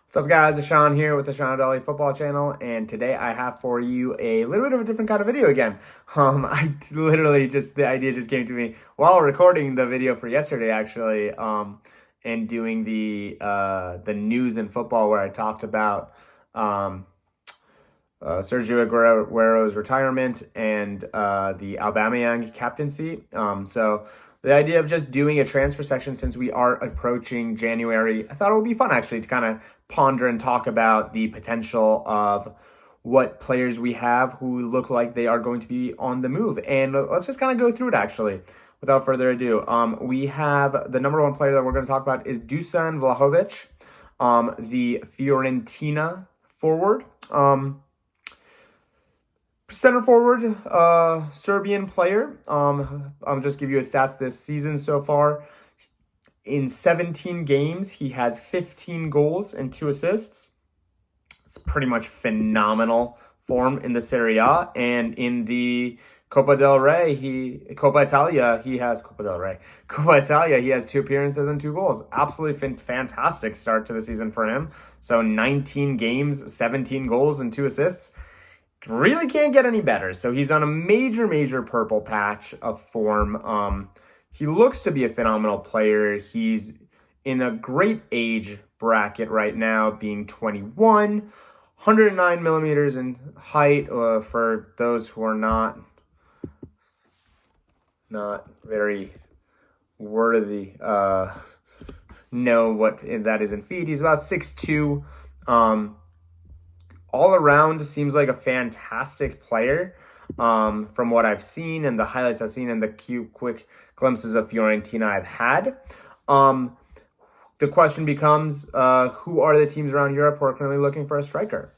What's up, guys? It's Sean here with the Sean Dolly Football Channel, and today I have for you a little bit of a different kind of video again. The idea just came to me while recording the video for yesterday, actually, and doing the news in football where I talked about Sergio Aguero's retirement and the Aubameyang captaincy. So the idea of just doing a transfer section since we are approaching January, I thought it would be fun actually to kind of ponder and talk about the potential of what players we have who look like they are going to be on the move. And let's just kind of go through it actually. Without further ado, we have the number one player that we're going to talk about is Dusan Vlahovic, the Fiorentina forward. Center forward, Serbian player. I'll just give you his stats this season so far. In 17 games, he has 15 goals and 2 assists. It's pretty much phenomenal form in the Serie A. And in the Coppa Italia, he has 2 appearances and 2 goals. Absolutely fantastic start to the season for him. So 19 games, 17 goals and 2 assists. Really can't get any better. So he's on a major purple patch of form. He looks to be a phenomenal player. He's in a great age bracket right now, being 21, 109 millimeters in height. For those who are not very worthy, know what that is in feet. He's about 6'2". All around seems like a fantastic player from what I've seen and the highlights I've seen and the quick glimpses of Fiorentina I've had. The question becomes, who are the teams around Europe who are currently looking for a striker?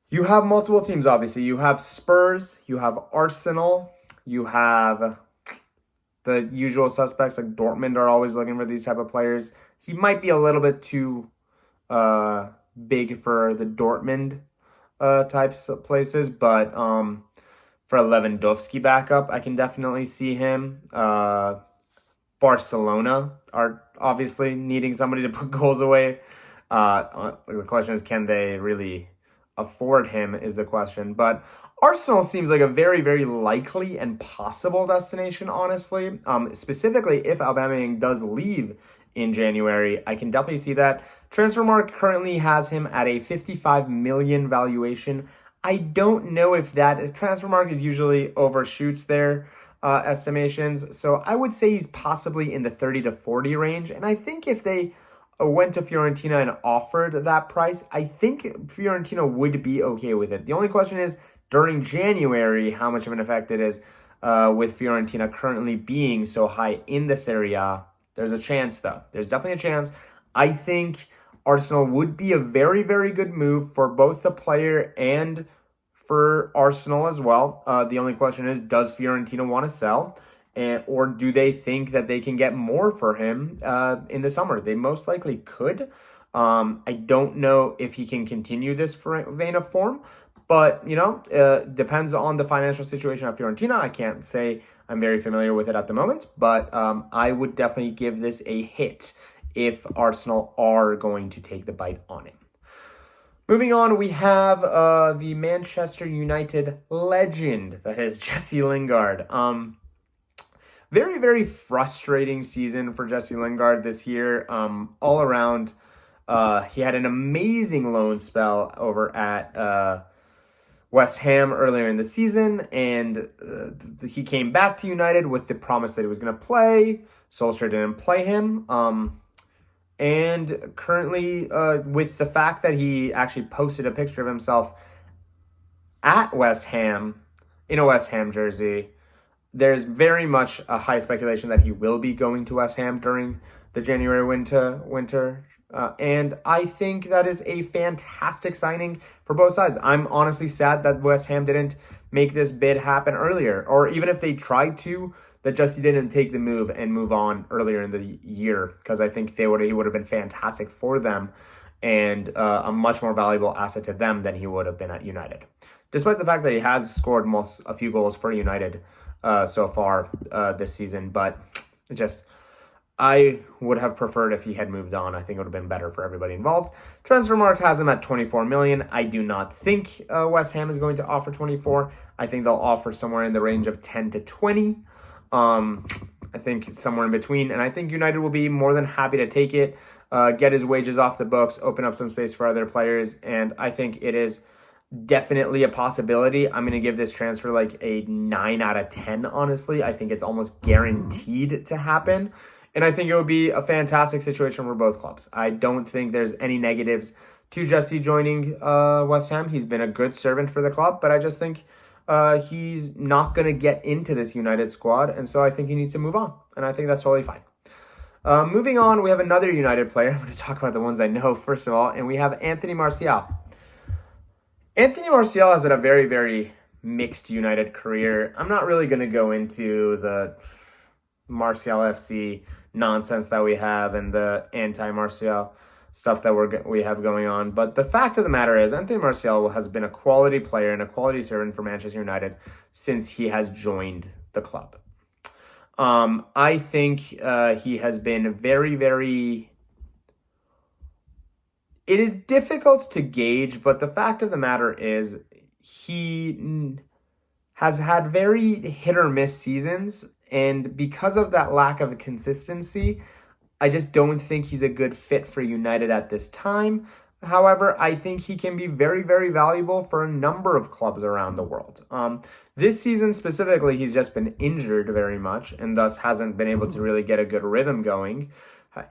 You have multiple teams, obviously. You have Spurs, you have Arsenal, you have the usual suspects like Dortmund are always looking for these type of players. He might be a little bit too big for the Dortmund types of places, but for a Lewandowski backup, I can definitely see him. Barcelona are obviously needing somebody to put goals away. The question is, can they really afford him is the question. But Arsenal seems like a very likely and possible destination, honestly. Specifically, if Aubameyang does leave in January, I can definitely see that. Transfermarkt currently has him at a 55 million valuation. I don't know if that Transfermarkt is usually overshoots their estimations, so I would say he's possibly in the 30 to 40 range. And I think if they went to Fiorentina and offered that price, I think Fiorentina would be okay with it. The only question is during January how much of an effect it is with Fiorentina currently being so high in the Serie A. There's a chance, though. There's definitely a chance. I think Arsenal would be a very good move for both the player and for Arsenal as well. The only question is, does Fiorentina want to sell? Or do they think that they can get more for him in the summer? They most likely could. I don't know if he can continue this vein of form. But, depends on the financial situation of Fiorentina. I can't say I'm very familiar with it at the moment, but I would definitely give this a hit if Arsenal are going to take the bite on him. Moving on, we have the Manchester United legend, that is Jesse Lingard. Very frustrating season for Jesse Lingard this year. All around, he had an amazing loan spell over at West Ham earlier in the season, and he came back to United with the promise that he was going to play. Solskjaer didn't play him. And currently, with the fact that he actually posted a picture of himself at West Ham, in a West Ham jersey, there's very much a high speculation that he will be going to West Ham during the January winter. And I think that is a fantastic signing for both sides. I'm honestly sad that West Ham didn't make this bid happen earlier, or even if they tried to, that Jesse didn't take the move and move on earlier in the year, because I think he would have been fantastic for them and a much more valuable asset to them than he would have been at United. Despite the fact that he has scored a few goals for United so far this season, but just I would have preferred if he had moved on. I think it would have been better for everybody involved. Transfermarkt has him at 24 million. I do not think West Ham is going to offer 24. I think they'll offer somewhere in the range of 10 to 20. I think somewhere in between. And I think United will be more than happy to take it, get his wages off the books, open up some space for other players. And I think it is definitely a possibility. I'm going to give this transfer like a 9 out of 10, honestly. I think it's almost guaranteed to happen. And I think it would be a fantastic situation for both clubs. I don't think there's any negatives to Jesse joining West Ham. He's been a good servant for the club, but I just think he's not going to get into this United squad. And so I think he needs to move on. And I think that's totally fine. Moving on, we have another United player. I'm going to talk about the ones I know, first of all. And we have Anthony Martial. Anthony Martial has had a very, very mixed United career. I'm not really going to go into the Martial FC nonsense that we have and the anti-Martial stuff that we have going on. But the fact of the matter is Anthony Martial has been a quality player and a quality servant for Manchester United since he has joined the club. I think he has been very, very... It is difficult to gauge, but the fact of the matter is he has had very hit or miss seasons. And because of that lack of consistency, I just don't think he's a good fit for United at this time. However, I think he can be very, very valuable for a number of clubs around the world. This season specifically, he's just been injured very much and thus hasn't been able to really get a good rhythm going.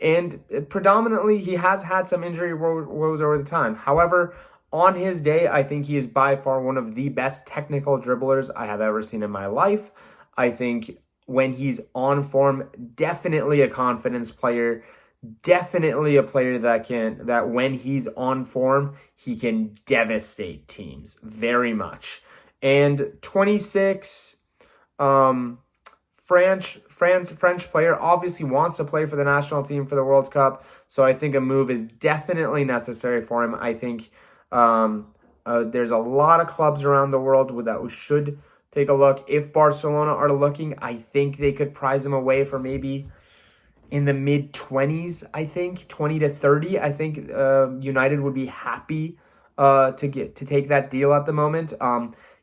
And predominantly, he has had some injury woes over the time. However, on his day, I think he is by far one of the best technical dribblers I have ever seen in my life. I think when he's on form, definitely a confidence player, definitely a player that when he's on form, he can devastate teams very much. And 26, French player, obviously wants to play for the national team for the World Cup. So I think a move is definitely necessary for him. I think there's a lot of clubs around the world that should take a look. If Barcelona are looking, I think they could prize him away for maybe in the mid-20s, I think, 20 to 30. I think United would be happy to take that deal at the moment.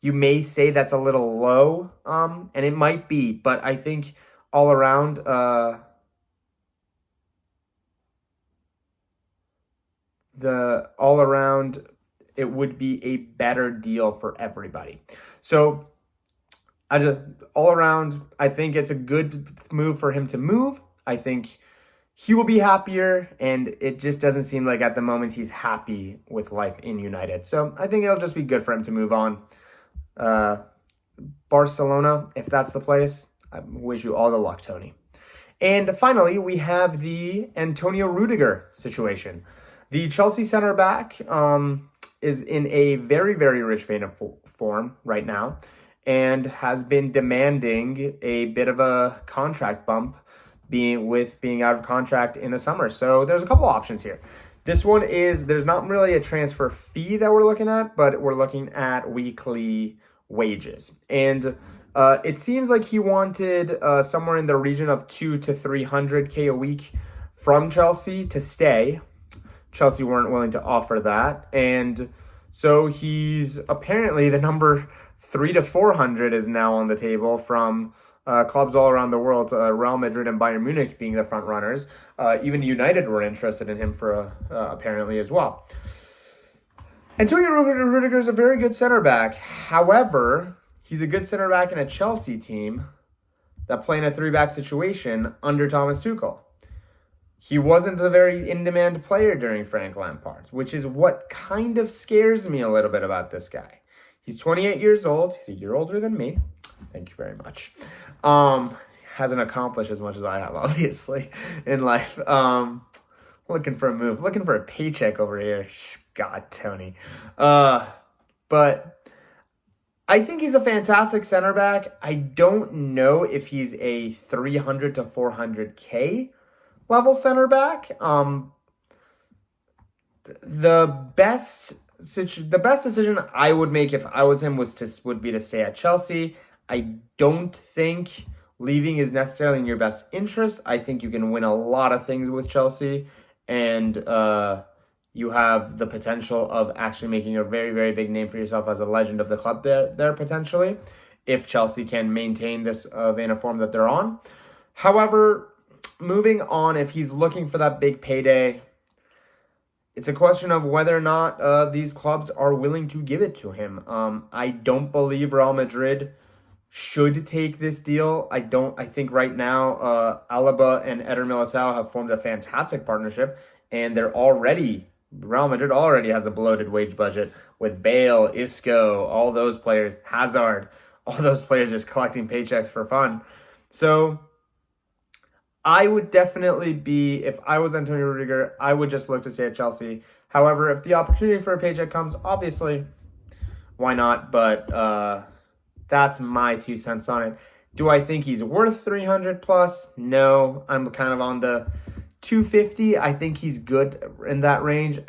You may say that's a little low, and it might be, but I think all around, it would be a better deal for everybody. So I think it's a good move for him to move. I think he will be happier, and it just doesn't seem like at the moment he's happy with life in United. So I think it'll just be good for him to move on. Barcelona, if that's the place, I wish you all the luck, Tony. And finally, we have the Antonio Rudiger situation. The Chelsea center back is in a very, very rich vein of form right now, and has been demanding a bit of a contract bump being out of contract in the summer. So there's a couple options here. This one is, there's not really a transfer fee that we're looking at, but we're looking at weekly wages. And it seems like he wanted somewhere in the region of 200 to 300K a week from Chelsea to stay. Chelsea weren't willing to offer that. And so he's apparently the number 300 to 400 is now on the table from clubs all around the world, Real Madrid and Bayern Munich being the front runners. Even United were interested in him for apparently as well. Antonio Rudiger is a very good center back. However, he's a good center back in a Chelsea team that play in a three-back situation under Thomas Tuchel. He wasn't a very in-demand player during Frank Lampard, which is what kind of scares me a little bit about this guy. He's 28 years old. He's a year older than me. Thank you very much. Hasn't accomplished as much as I have, obviously, in life. Looking for a move. Looking for a paycheck over here. God, Tony. But I think he's a fantastic center back. I don't know if he's a 300 to 400K level center back. The best decision I would make if I was him would be to stay at Chelsea. I don't think leaving is necessarily in your best interest. I think you can win a lot of things with Chelsea, and you have the potential of actually making a very, very big name for yourself as a legend of the club there potentially, if Chelsea can maintain this vein of form that they're on. However, moving on, if he's looking for that big payday, it's a question of whether or not these clubs are willing to give it to him. I don't believe Real Madrid should take this deal. I think right now Alaba and Eder Militao have formed a fantastic partnership, and Real Madrid already has a bloated wage budget with Bale, Isco, all those players, Hazard, all those players just collecting paychecks for fun. So I would definitely be, if I was Antonio Rudiger, I would just look to stay at Chelsea. However, if the opportunity for a paycheck comes, obviously, why not? But that's my 2 cents on it. Do I think he's worth 300 plus? No, I'm kind of on the 250. I think he's good in that range.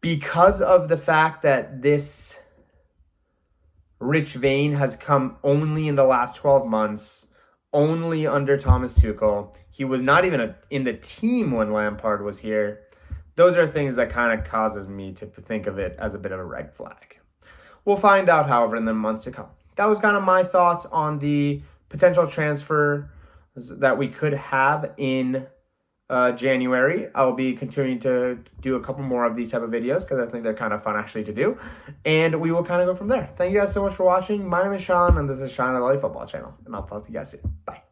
Because of the fact that this rich vein has come only in the last 12 months, only under Thomas Tuchel. He was not even in the team when Lampard was here. Those are things that kind of causes me to think of it as a bit of a red flag. We'll find out, however, in the months to come. That was kind of my thoughts on the potential transfer that we could have in January. I'll be continuing to do a couple more of these type of videos because I think they're kind of fun actually to do. And we will kind of go from there. Thank you guys so much for watching. My name is Sean, and this is Sean of the Football Channel. And I'll talk to you guys soon. Bye.